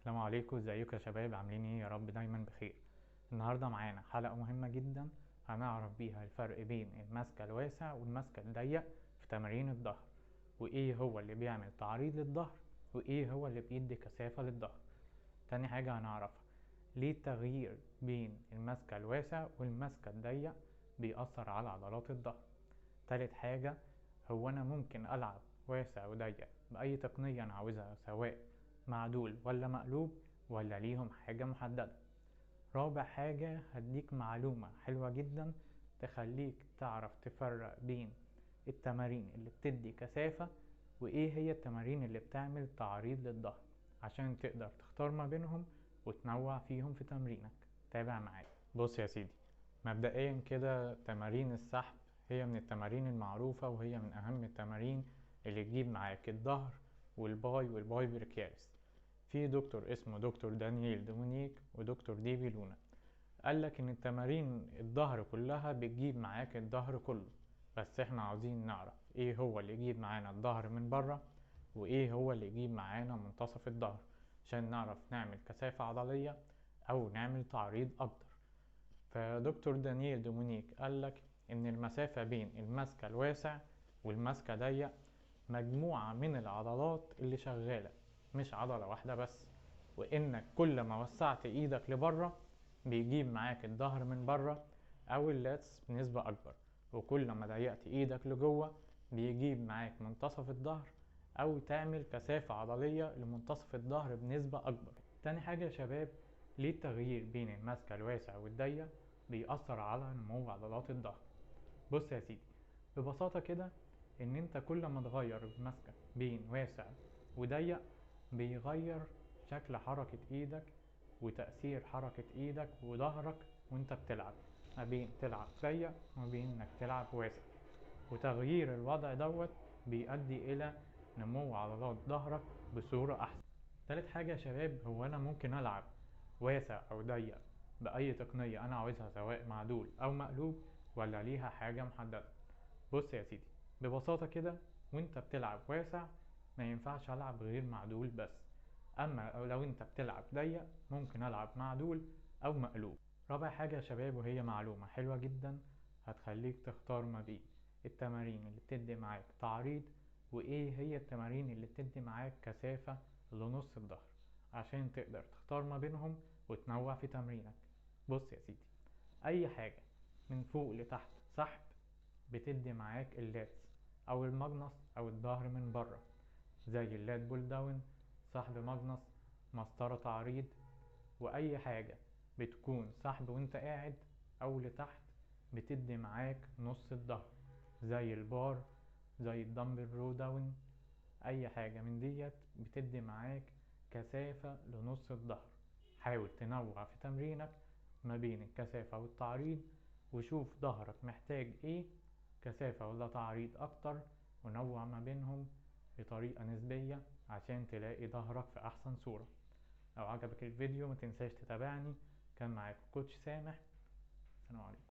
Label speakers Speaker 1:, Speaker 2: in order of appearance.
Speaker 1: السلام عليكم، ازيكم يا شباب؟ عاملين ايه؟ يا رب دايما بخير. النهارده معانا حلقة مهمة جدا هنعرف بيها الفرق بين المسك الواسع والمسك الضيق في تمارين الظهر، وايه هو اللي بيعمل تعريض للظهر، وايه هو اللي بيدي كثافة للظهر. تاني حاجة هنعرفها ليه التغيير بين المسك الواسع والمسك الضيق بيأثر على عضلات الظهر. تالت حاجة هو أنا ممكن ألعب واسع وضيق بأي تقنية أنا عاوزها، سواء معدول ولا مقلوب ولا ليهم حاجة محددة. رابع حاجة هديك معلومة حلوة جدا تخليك تعرف تفرق بين التمارين اللي بتدي كثافة وإيه هي التمارين اللي بتعمل تعريض للظهر، عشان تقدر تختار ما بينهم وتنوع فيهم في تمرينك. تابع معايا. بص يا سيدي، مبدئيا كده تمارين السحب هي من التمارين المعروفة، وهي من أهم التمارين اللي تجيب معاك الظهر والباي بريكيالس. في دكتور اسمه دكتور دانييل دومونيك ودكتور ديفي لونا قالك ان التمارين الظهر كلها بتجيب معاك الظهر كله، بس احنا عاوزين نعرف ايه هو اللي يجيب معانا الظهر من بره وايه هو اللي يجيب معانا منتصف الظهر، عشان نعرف نعمل كثافة عضلية او نعمل تعريض اكتر. فدكتور دانييل دومونيك قالك ان المسافة بين المسكة الواسع والمسكة ضيق مجموعة من العضلات اللي شغالة، مش عضلة واحدة بس، وانك كل ما وسعت ايدك لبره بيجيب معاك الظهر من بره او اللاتس بنسبة اكبر، وكل ما ضيقت ايدك لجوه بيجيب معاك منتصف الظهر او تعمل كثافة عضلية لمنتصف الظهر بنسبة اكبر. تاني حاجة يا شباب، ليه التغيير بين المسكة الواسع والضيق بيأثر على نمو عضلات الظهر؟ بص يا سيدي، ببساطة كده ان انت كل ما تغير المسكة بين واسع وضيق بيغير شكل حركة ايدك وتأثير حركة ايدك وظهرك وانت بتلعب، ما بين تلعب ضيق وما بين انك تلعب واسع. وتغيير الوضع دوت بيؤدي الى نمو عضلات ظهرك بصورة احسن. تالت حاجة يا شباب، هو انا ممكن العب واسع او ضيق باي تقنية انا عاوزها، سواء معدول او مقلوب ولا ليها حاجة محددة؟ بص يا سيدي، ببساطة كده وانت بتلعب واسع ما ينفعش العب غير معدول بس، اما لو انت بتلعب ضيق ممكن العب معدول او مقلوب. رابع حاجة يا شباب، وهي معلومة حلوة جدا هتخليك تختار ما بين التمارين اللي بتدي معاك تعريض وايه هي التمارين اللي بتدي معاك كثافة لنص الظهر، عشان تقدر تختار ما بينهم وتنوع في تمرينك. بص يا سيدي، اي حاجة من فوق لتحت سحب بتدي معاك اللاتس او الماجنس او الظهر من بره، زي اللات بول داون، سحب ماجنس، مسطرة تعريض. واي حاجة بتكون سحب وانت قاعد او لتحت بتدي معاك نص الظهر، زي البار، زي الدمبل رو داون. اي حاجة من ديت بتدي معاك كثافة لنص الظهر. حاول تنوع في تمرينك ما بين الكثافة والتعريض، وشوف ظهرك محتاج ايه، كثافة ولا تعريض اكتر، ونوع ما بينهم بطريقة نسبية عشان تلاقي ظهرك في احسن صورة. لو عجبك الفيديو ما تنساش تتابعني. كان معاكم كوتش سامح. السلام عليكم.